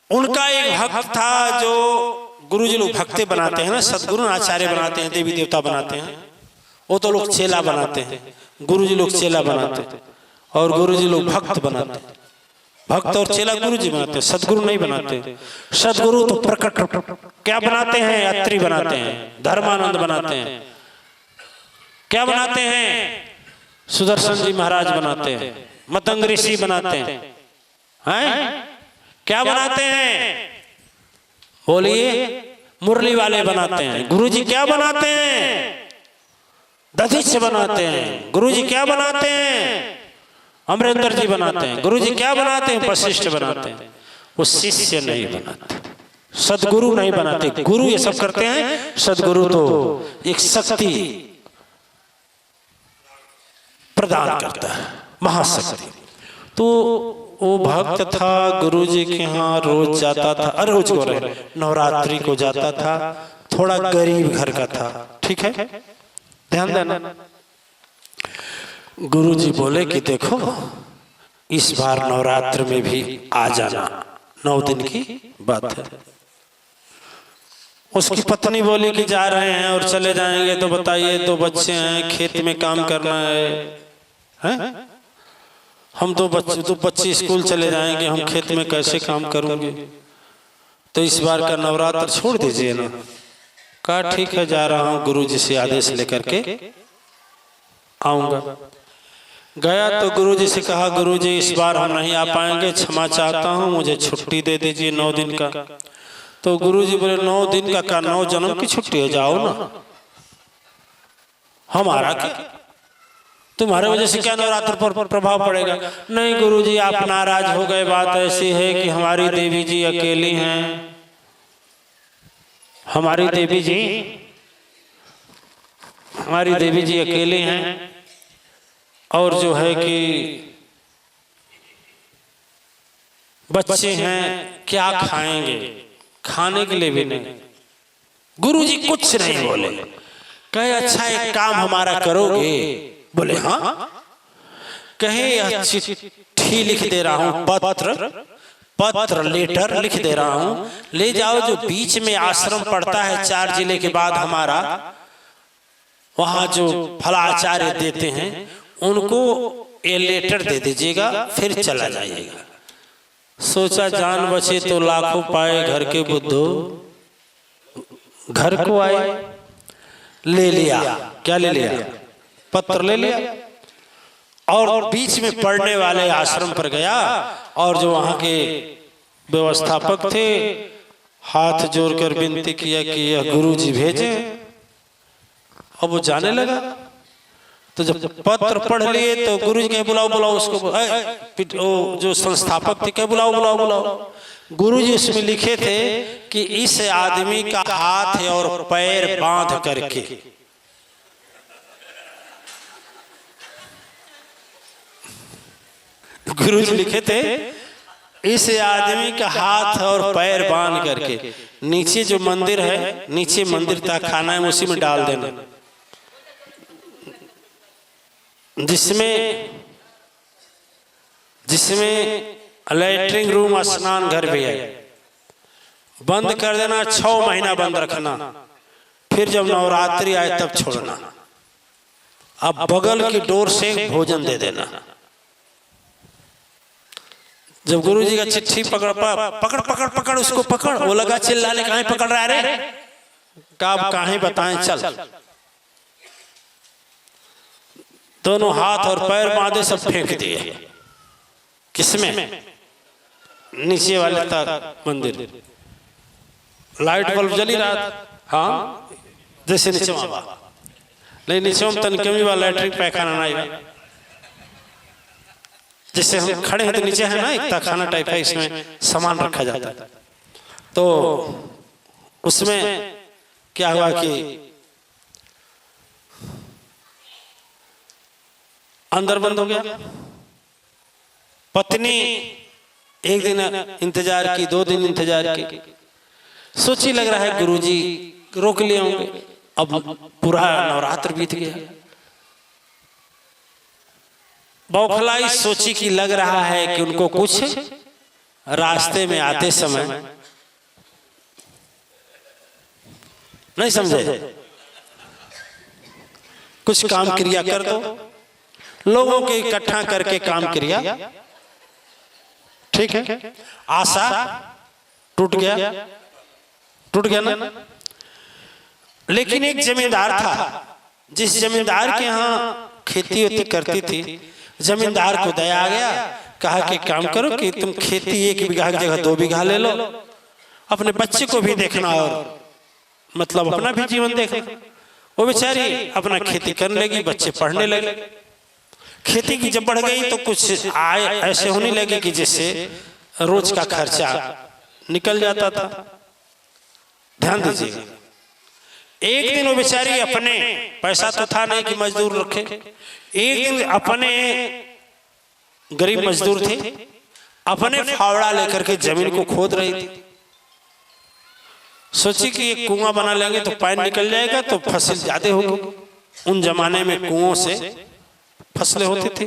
उनका एक भक्त था जो गुरुजी लोग भक्ते बनाते हैं ना, सदगुरु आचार्य बनाते हैं, देवी देवता बनाते हैं, वो तो लोग चेला बनाते हैं, गुरुजी लोग चेला बनाते हैं और गुरुजी लोग भक्त बनाते हैं। भक्त और चेला गुरुजी बनाते हैं, सदगुरु नहीं बनाते। सदगुरु तो प्रकट क्या बनाते हैं, यात्री बनाते हैं, धर्मानंद बनाते हैं, क्या बनाते हैं, सुदर्शन जी महाराज बनाते हैं, मतंग ऋषि बनाते हैं, क्या बनाते हैं, बोलिए, मुरली वाले बनाते हैं। गुरुजी क्या बनाते हैं, दधीच बनाते हैं। गुरुजी क्या बनाते हैं, अमरेंद्र जी बनाते हैं। गुरुजी क्या बनाते हैं, वशिष्ठ बनाते हैं। वो शिष्य नहीं बनाते, सदगुरु नहीं बनाते। गुरु ये सब करते हैं, सदगुरु तो एक शक्ति प्रदान करता है, महाशक्ति। तो वो भक्त था, गुरुजी के यहाँ रोज जाता था, रोज को रहे नवरात्रि को जाता था, थोड़ा गरीब घर का था, ठीक है, ध्यान देना। गुरुजी बोले कि देखो इस बार नवरात्र में भी आ जाना, 9 दिन की बात है। उसकी पत्नी बोली कि जा रहे हैं और चले जाएंगे तो बताइए, 2 बच्चे हैं, खेत में काम करना है? हम तो बच्चे स्कूल चले जाएंगे, हम खेत में कैसे काम करूंगे? तो इस बार का नवरात्र छोड़ दीजिए ना। कहा ठीक है, जा रहा हूं, गुरुजी से आदेश लेकर के आऊंगा। गया तो गुरुजी से कहा, गुरुजी इस बार हम नहीं आ पाएंगे, क्षमा चाहता हूं, मुझे छुट्टी दे दीजिए 9 दिन का। तो गुरुजी बोले 9 दिन का 9 जन्म की छुट्टी है, जाओ ना, हमारा क्या, तुम्हारे वजह से क्या नवरात्र पर प्रभाव पड़ेगा? नहीं गुरुजी, आप नाराज हो गए, बात ऐसी है कि हमारी देवी जी अकेली हैं, हमारी देवी जी अकेली हैं, और जो है कि बच्चे हैं, क्या खाएंगे, खाने के लिए भी नहीं। गुरुजी कुछ नहीं बोले, कहे अच्छा एक काम हमारा करोगे? बोले हाँ। कहे चिट्ठी लिख दे रहा हूं, पत्र लेटर लिख दे रहा हूं, ले जाओ, जो बीच में आश्रम पड़ता है 4 जिले के बाद हमारा, वहां जो फलाचार्य देते हैं उनको ये लेटर दे दीजिएगा, फिर चला जाइएगा। सोचा जान बचे तो लाखों पाए, घर के बुद्धो घर को आए। ले लिया, क्या ले लिया, पत्र ले लिया, और बीच में पढ़ने वाले आश्रम पर गया, और जो वहां के व्यवस्थापक थे हाथ जोड़कर विनती किया कि यह गुरुजी भेजे। अब वो जाने लगा, तो जब पत्र पढ़ लिए तो गुरुजी कहे बुलाओ उसको, वो जो संस्थापक थे कहे बुलाओ। गुरुजी उसमें लिखे थे कि इस आदमी का हाथ और पैर बांध करके, गुरुजी लिखे थे इस आदमी का हाथ और पैर बांध करके, नीचे जो मंदिर है, नीचे मंदिर था, खाना है, उसी में डाल देना, जिसमें लैट्रिन रूम, स्नान घर भी है, बंद कर देना, 6 महीना बंद रखना, फिर जब नवरात्रि आए तब छोड़ना। अब बगल की डोर से भोजन दे देना। जब गुरुजी का चिट्ठी पकड़ उसको पकड़, वो लगा चिल्लाने, कहीं पकड़ रहा है रे, कहीं बताएं, चल। दोनों हाथ और पैर बांधे, सब फेंक दिए, किसमें, नीचे वाले तक मंदिर, लाइट बल्ब जली रहा था, हाँ, जैसे नीचे नहीं, नीचे में तन कमी वाला लैट्रिन पैखाना नहीं, जैसे हम खड़े हैं तो नीचे है ना एक तहखाना टाइप है, इसमें सामान रखा जाता है। तो उसमें क्या हुआ कि अंदर बंद हो गया। पत्नी एक दिन इंतजार की, 2 दिन इंतजार की, सोची लग रहा है गुरुजी रोक लिए होंगे, अब पूरा नवरात्र बीत गया। बौखलाई सोची कि लग रहा है कि उनको कुछ रास्ते में आते समय, नहीं समझे, कुछ काम क्रिया कर दो, लोगों के इकट्ठा करके काम क्रिया, ठीक है। आशा टूट गया ना। लेकिन एक जमींदार था, जिस जमींदार के यहाँ खेती होती करती थी, जमींदार को दया आ गया, कहा कि काम करो कि तुम खेती 1 बीघा की जगह 2 बीघा ले लो, अपने बच्चे को भी देखना और मतलब अपना भी जीवन देखना। वो बेचारी अपना खेती करने लगी, बच्चे पढ़ने लगे। खेती की जब बढ़ गई तो कुछ आय ऐसे होने लगी कि जिससे रोज का खर्चा निकल जाता था। ध्यान दीजिएगा, एक दिन वो बेचारी अपने, पैसा तो था नहीं कि मजदूर रखे, एक दिन अपने, गरीब मजदूर थे, अपने फावड़ा लेकर के जमीन को खोद रही थी। सोची कि एक कुआं बना लेंगे तो पानी निकल जाएगा तो फसल ज्यादा होगी। उन जमाने में कुओं से फसलें होती थी,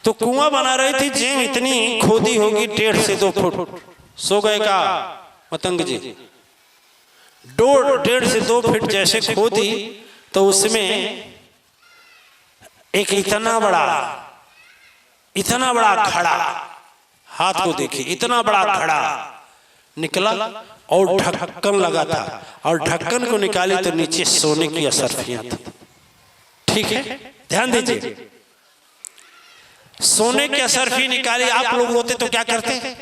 तो कुआं बना रही थी, जेम इतनी खोदी होगी 1.5 से 2 फुट। सो गए का मतंग जी, 1.5 से 2 फीट जैसे खोदी तो उसमें एक इतना बड़ा घड़ा, हाथ को देखिए, इतना बड़ा घड़ा निकला और ढक्कन लगा था, और ढक्कन को निकाली तो नीचे सोने की असरफियां थी। ठीक है, ध्यान दीजिए, सोने की असरफी निकाली। आप लोग होते तो क्या करते?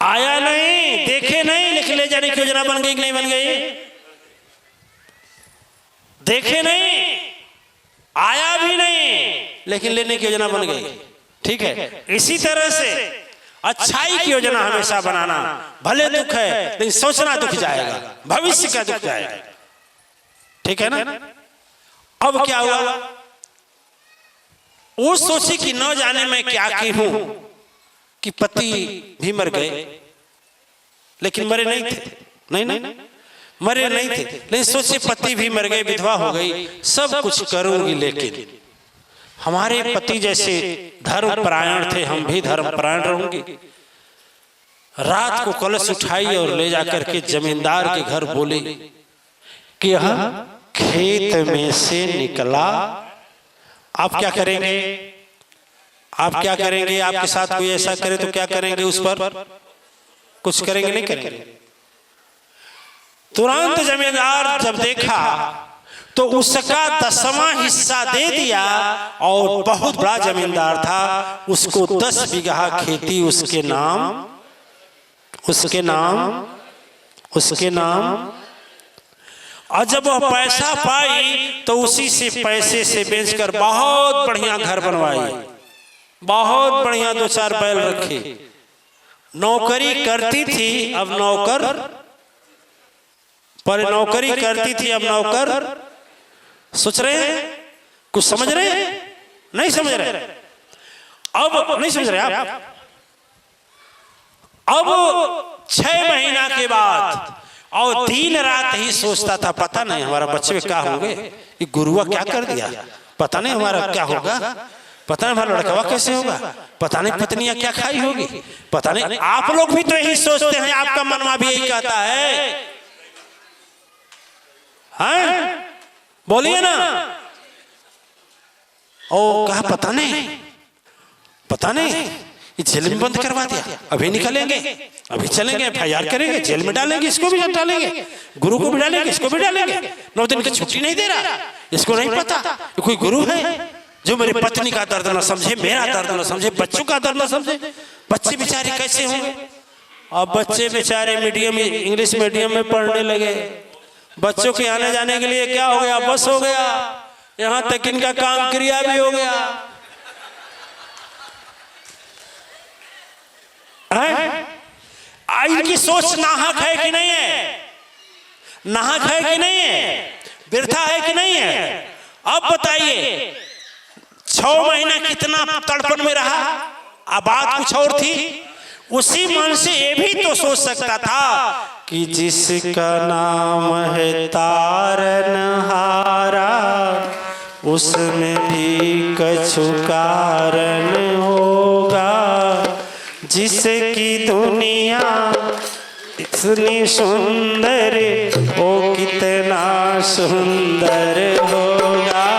आया नहीं, देखे नहीं, लेकिन ले जाने की योजना बन गई कि नहीं बन गई? देखे नहीं, आया भी नहीं, लेकिन लेने की योजना बन गई। ठीक है, इसी तरह से अच्छाई की योजना हमेशा बनाना। भले दुख है लेकिन सोचना दुख जाएगा, भविष्य का दुख जाएगा। ठीक है ना? अब क्या हुआ, वो सोची कि न जाने मैं क्या की हूं कि पति भी मर गए, लेकिन मरे नहीं थे। नहीं मरे नहीं थे, लेकिन सोचे पति भी मर गए, विधवा हो गई, सब कुछ करूंगी, लेकिन हमारे पति जैसे धर्म परायण थे, हम भी धर्म परायण रहूंगी। रात को कलश उठाई और ले जाकर के जमींदार के घर बोले कि यह खेत में से निकला, आप क्या करेंगे? आप क्या करेंगे? आपके साथ कोई ऐसा करे तो क्या करेंगे? उस पर कुछ करेंगे? नहीं करेंगे? तुरंत जमींदार जब देखा तो उसका 10वां हिस्सा दे दिया, और बहुत बड़ा जमींदार था, उसको 10 बीघा खेती उसके नाम। और जब वह पैसा पाई तो उसी से पैसे से बेचकर बहुत बढ़िया घर बनवाई, बहुत बढ़िया 2-4 बैल रखे। नौकरी करती थी, अब नौकर पर नौकरी करती थी, अब नौकर। सोच रहे हैं? कुछ समझ रहे हैं? नहीं समझ रहे? अब नहीं समझ रहे आप? अब 6 महीना के बाद, और दिन रात ही सोचता था, पता नहीं हमारा बच्चे क्या होंगे, ये गुरुआ क्या कर दिया, पता नहीं हमारा क्या होगा, पता नहीं हमारा लड़का कैसे होगा, पता नहीं पत्नियां क्या खाई होगी, पता नहीं। आप लोग भी तो यही सोचते हैं, आपका मनवा भी यही कहता है, हैं? बोलिए ना। ओ कहा पता नहीं, ये जेल में बंद करवा दिया, अभी निकलेंगे, अभी चलेंगे, FIR करेंगे, जेल में डालेंगे, इसको भी डालेंगे, गुरु को भी डालेंगे, इसको भी डालेंगे। 9 दिन की छुट्टी नहीं दे रहा, इसको नहीं पता ये कोई गुरु है जो मेरी पत्नी का दर्द न समझे, मेरा दर्द न समझे, बच्चों का दर्द न समझे। बच्चे बेचारे कैसे होंगे? अब बच्चे बेचारे मीडियम, इंग्लिश मीडियम में पढ़ने लगे। बच्चों के आने जाने के लिए क्या हो गया, बस हो गया, यहां तक इनका काम क्रिया भी हो गया। इनकी सोच नाहक है कि नहीं है? नाहक है कि नहीं है? वृथा है कि नहीं है? अब बताइए, 6 महीना कितना तड़पन में रहा, अब बात कुछ और थी। उसी मन से ये भी तो सोच सकता था कि जिसका नाम है तारनहारा, उसमें भी कछु कारण होगा, जिसकी दुनिया इतनी सुंदर, वो कितना सुंदर होगा।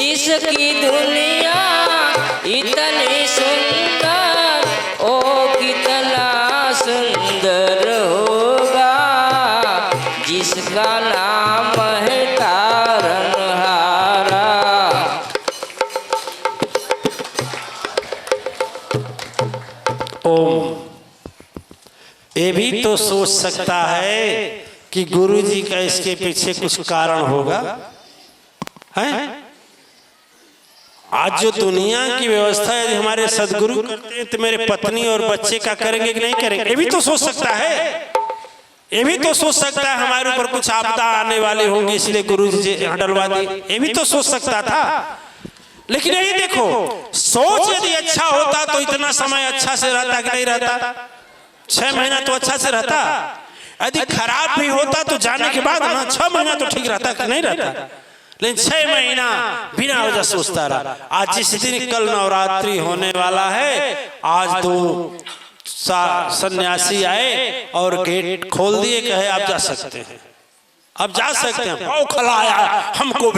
जिसकी दुनिया इतनी सुंदर, ओ कितना सुंदर होगा, जिसका नाम है तारनहारा। ओम। ये भी तो सोच सकता है कि गुरुजी का इसके पीछे कुछ कारण होगा, है? आज जो दुनिया की व्यवस्था यदि हमारे सदगुरु करते हैं तो मेरे पत्नी और बच्चे का करेंगे कि नहीं करेंगे? ये भी तो सोच सकता है। ये भी तो सोच सकता है हमारे ऊपर कुछ आपदा आने वाले होंगे इसलिए गुरुजी यहाँ डलवा दिए। ये भी तो सोच सकता था। लेकिन यही देखो, सोच यदि अच्छा होता तो इतना समय अच्छा से रहता कि नहीं रहता? 6 महीना तो अच्छा से रहता। यदि खराब भी होता तो जाने के बाद 6 महीना तो ठीक रहता कि नहीं रहता? लेकिन 6 महीना बिना वजह सोचता रहा। आज जिस दिन कल नवरात्रि होने वाला है, आज 2 सन्यासी आए और गेट खोल दिए, कहे आप जा सकते हैं, अब जा सकते हैं। खलाया हमको